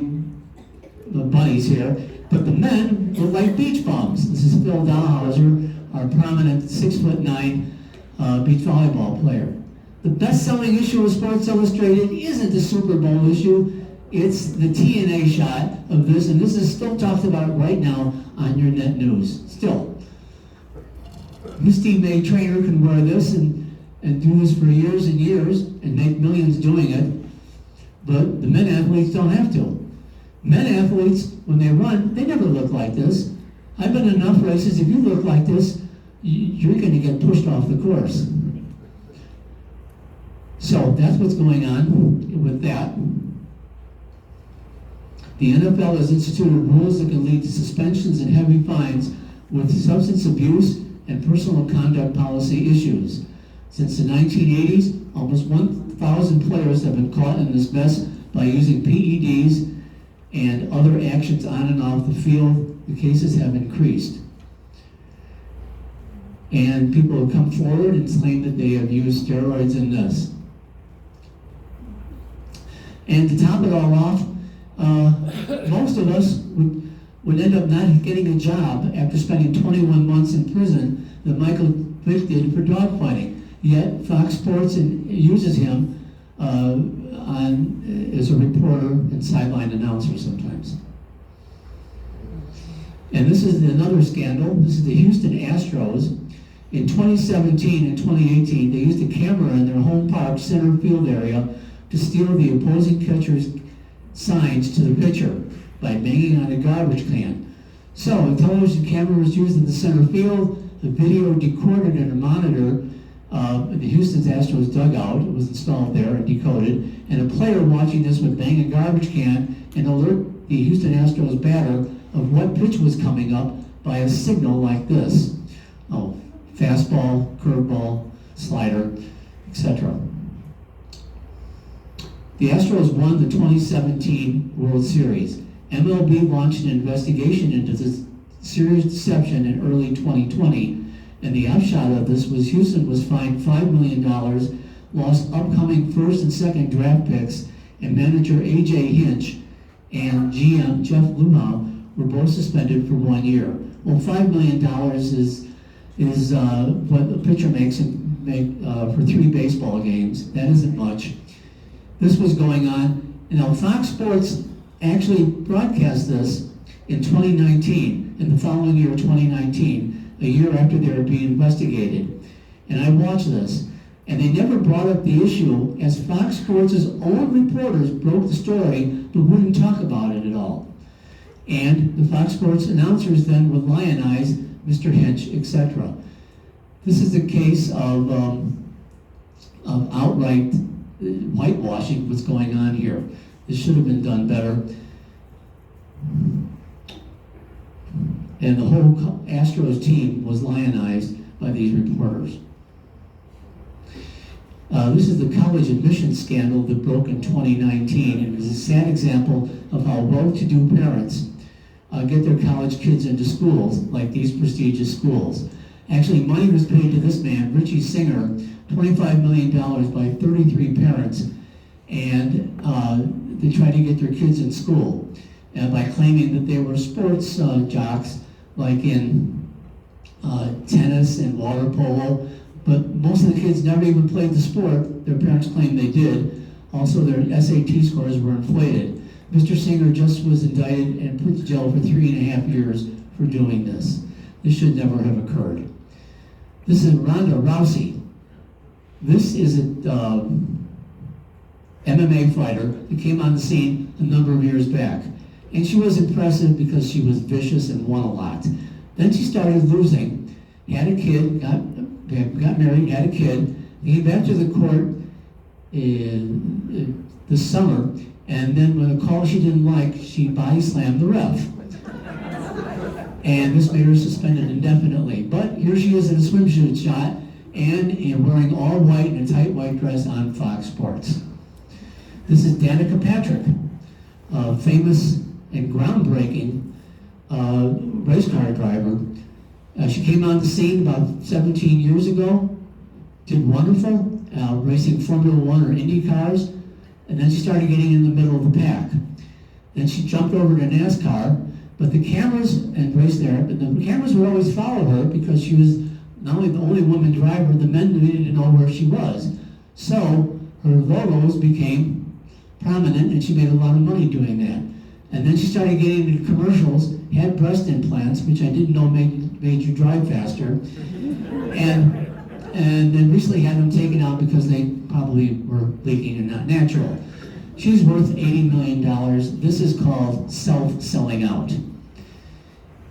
bunnies here. But the men look like beach bums. This is Phil Dahlhauser, our prominent 6'9" beach volleyball player. The best-selling issue of Sports Illustrated isn't the Super Bowl issue. It's the TNA shot of this, and this is still talked about right now on your net news. Still. Misty May Trainer can wear this and do this for years and years and make millions doing it, but the men athletes don't have to. Men athletes, when they run, they never look like this. I've been in enough races, if you look like this, you're going to get pushed off the course. So that's what's going on with that. The NFL has instituted rules that can lead to suspensions and heavy fines with substance abuse and personal conduct policy issues. Since the 1980s, almost 1,000 players have been caught in this mess by using PEDs and other actions on and off the field. The cases have increased. And people have come forward and claimed that they have used steroids in this. And to top it all off, most of us would end up not getting a job after spending 21 months in prison that Michael Vick did for dogfighting. Yet Fox Sports uses him as a reporter and sideline announcer sometimes. And this is another scandal. This is the Houston Astros. In 2017 and 2018, they used a camera in their home park center field area to steal the opposing catcher's signs to the pitcher by banging on a garbage can. So a television camera was used in the center field, the video decorded in a monitor The Houston Astros dugout. It was installed there and decoded. And a player watching this would bang a garbage can and alert the Houston Astros batter of what pitch was coming up by a signal like this. Oh, fastball, curveball, slider, etc. The Astros won the 2017 World Series. MLB launched an investigation into this serious deception in early 2020, and the upshot of this was Houston was fined $5 million, lost upcoming first and second draft picks, and manager A.J. Hinch and GM Jeff Luhnow were both suspended for 1 year. Well, $5 million is what a pitcher makes for 3 baseball games. That isn't much. This was going on. And now Fox Sports actually broadcast this in 2019, in the following year, 2019, a year after they were being investigated. And I watched this. And they never brought up the issue as Fox Sports' own reporters broke the story but wouldn't talk about it at all. And the Fox Sports announcers then would lionize Mr. Hinch, etc. This is a case of outright whitewashing what's going on here. This should have been done better. And the whole Astros team was lionized by these reporters. This is the college admissions scandal that broke in 2019, and it is a sad example of how well-to-do parents get their college kids into schools like these prestigious schools. Actually, money was paid to this man, Richie Singer, $25 million by 33 parents, and they tried to get their kids in school by claiming that they were sports jocks, like in tennis and water polo. But most of the kids never even played the sport. Their parents claimed they did. Also, their SAT scores were inflated. Mr. Singer just was indicted and put to jail for 3.5 years for doing this. This should never have occurred. This is Ronda Rousey. This is an MMA fighter that came on the scene a number of years back. And she was impressive because she was vicious and won a lot. Then she started losing, had a kid, got married, had a kid, came back to the court this summer, and then when a call she didn't like, she body slammed the ref. And this made her suspended indefinitely. But here she is in a swimsuit shot and wearing all white in a tight white dress on Fox Sports. This is Danica Patrick, a famous and groundbreaking race car driver. She came on the scene about 17 years ago, did wonderful, racing Formula One or Indy cars, and then she started getting in the middle of the pack. Then she jumped over to NASCAR, but the cameras, and raced there, but the cameras would always follow her because she was not only the only woman driver, the men needed to know where she was. So her logos became prominent, and she made a lot of money doing that. And then she started getting into commercials, had breast implants, which I didn't know made you drive faster, and then recently had them taken out because they probably were leaking and not natural. She's worth $80 million. This is called self-selling out.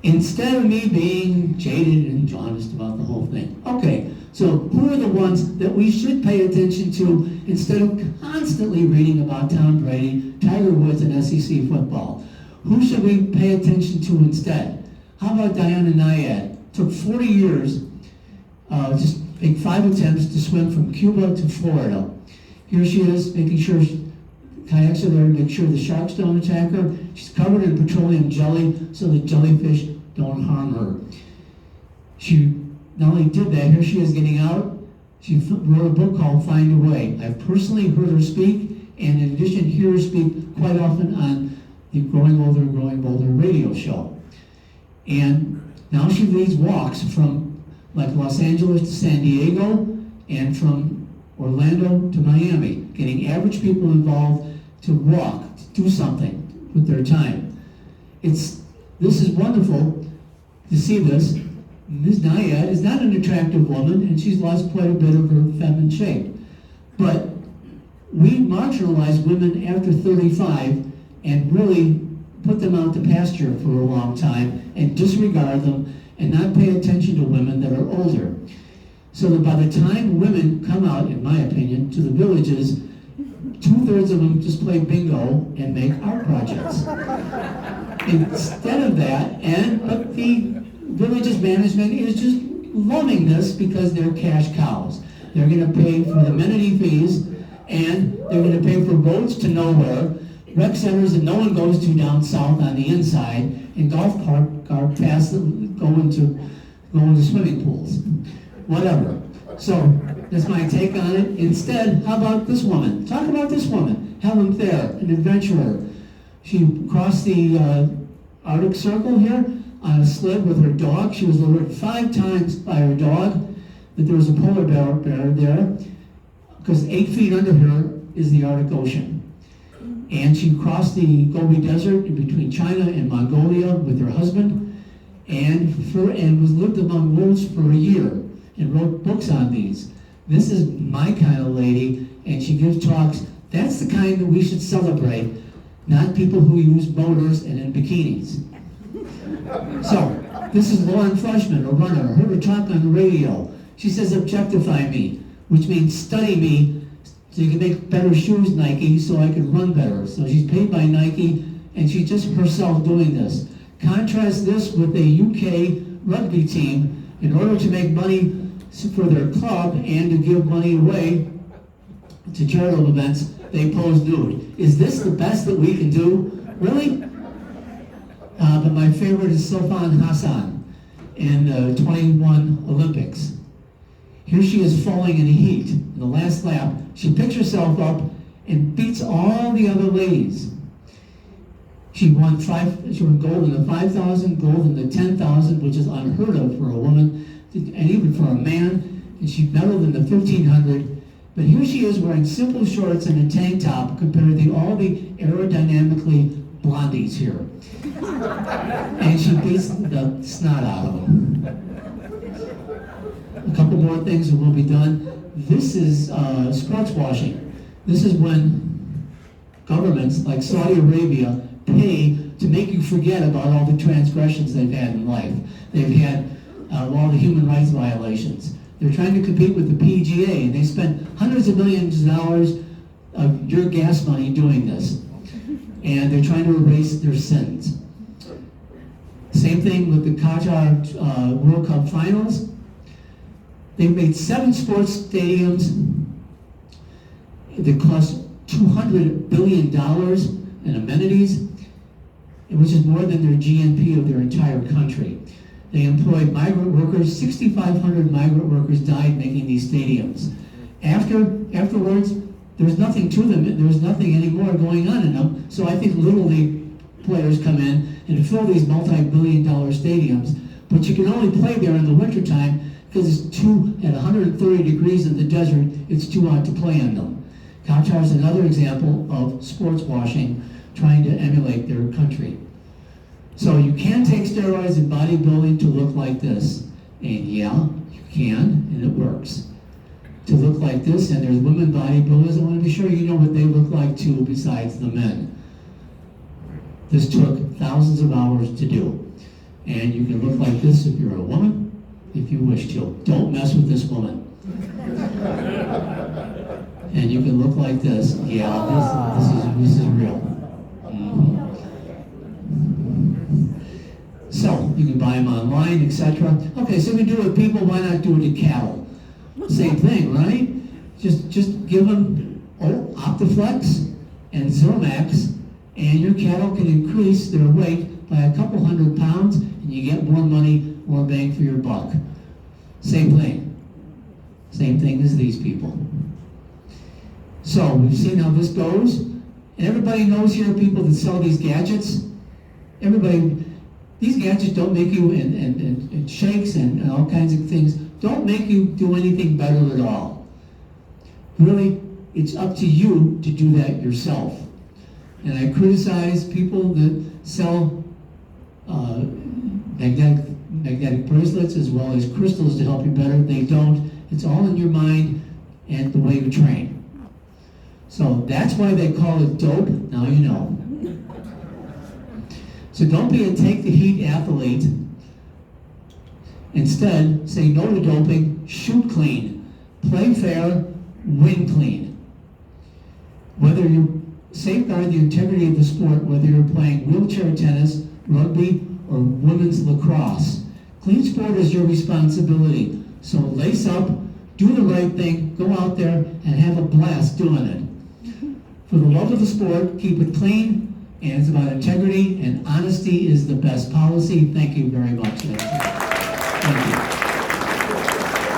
Instead of me being jaded and jaundiced about the whole thing. Okay, so who are the ones that we should pay attention to instead of constantly reading about Tom Brady, Tiger Woods, and SEC football? Who should we pay attention to instead? How about Diana Nyad? Took 40 years, just make 5 attempts to swim from Cuba to Florida. Here she is, making sure kayaks are there to make sure the sharks don't attack her. She's covered in petroleum jelly so the jellyfish don't harm her. She not only did that, here she is getting out. She wrote a book called Find a Way. I've personally heard her speak, and in addition, hear her speak quite often on the Growing Bolder radio show. And now she leads walks from like Los Angeles to San Diego and from Orlando to Miami, getting average people involved to walk, to do something with their time. This is wonderful to see this. Ms. Nyad is not an attractive woman, and she's lost quite a bit of her feminine shape. But we marginalize women after 35 and really put them out to pasture for a long time and disregard them and not pay attention to women that are older. So that by the time women come out, in my opinion, to the villages, 2/3 of them just play bingo and make art projects. Instead of that, but the village's management is just loving this because they're cash cows. They're going to pay for the amenity fees, and they're going to pay for roads to nowhere, rec centers that no one goes to down south on the inside, and golf cart paths that go into swimming pools. Whatever. So that's my take on it. Instead, how about this woman? Talk about this woman, Helen Thayer, an adventurer. She crossed the Arctic Circle here on a sled with her dog. She was alerted 5 times by her dog that there was a polar bear there, because 8 feet under her is the Arctic Ocean. And she crossed the Gobi Desert in between China and Mongolia with her husband, and was lived among wolves for a year, and wrote books on these. This is my kind of lady, and she gives talks. That's the kind that we should celebrate, not people who use motors and in bikinis. So, this is Lauren Fleshman, a runner. I heard her talk on the radio. She says, objectify me, which means study me so you can make better shoes, Nike, so I can run better. So she's paid by Nike, and she's just herself doing this. Contrast this with a UK rugby team. In order to make money for their club and to give money away to charitable events, they pose nude. Is this the best that we can do? Really? But my favorite is Sofan Hassan in the 21 Olympics. Here she is falling in heat. In the last lap, she picks herself up and beats all the other ladies. She won gold in the 5,000, gold in the 10,000, which is unheard of for a woman, and even for a man. And she medaled in the 1,500. But here she is wearing simple shorts and a tank top compared to all the aerodynamically blondies here. And she beats the snot out of them. A couple more things and we'll be done. This is sports washing. This is when governments like Saudi Arabia pay to make you forget about all the transgressions they've had in life. They've had all the human rights violations. They're trying to compete with the PGA, and they spend hundreds of millions of dollars of your gas money doing this. And they're trying to erase their sins. Same thing with the Qatar World Cup finals. They've made 7 sports stadiums that cost $200 billion in amenities, which is more than their GNP of their entire country. They employed migrant workers. 6,500 migrant workers died making these stadiums. Afterwards, there's nothing to them. There's nothing anymore going on in them. So I think Little League players come in and fill these multi-billion-dollar stadiums, but you can only play there in the wintertime because it's at 130 degrees in the desert, it's too hot to play in them. Qatar is another example of sports washing, trying to emulate their country. So you can take steroids in bodybuilding to look like this. And yeah, you can, and it works. To look like this, and there's women bodybuilders. I want to be sure you know what they look like too, besides the men. This took thousands of hours to do. And you can look like this if you're a woman, if you wish to. Don't mess with this woman. And you can look like this. Yeah, this is real. Mm-hmm. So, you can buy them online, etc. Okay, so we do it with people, why not do it to cattle? Same thing, right? Just give them Optiflex and Zermax, and your cattle can increase their weight by a couple 100 pounds, and you get more money, more bang for your buck. Same thing. Same thing as these people. So, we've seen how this goes. And everybody knows here people that sell these gadgets. These gadgets don't make you, and shakes and all kinds of things, don't make you do anything better at all. Really, it's up to you to do that yourself. And I criticize people that sell magnetic bracelets as well as crystals to help you better. They don't. It's all in your mind and the way you train. So that's why they call it dope. Now you know. So don't be a take the heat athlete. Instead, say no to doping shoot clean, play fair, win clean. Whether you safeguard the integrity of the sport, whether you're playing wheelchair tennis, rugby, or women's lacrosse. Clean sport is your responsibility. So lace up, do the right thing, go out there and have a blast doing it. For the love of the sport, keep it clean, and it's about integrity, and honesty is the best policy. Thank you very much.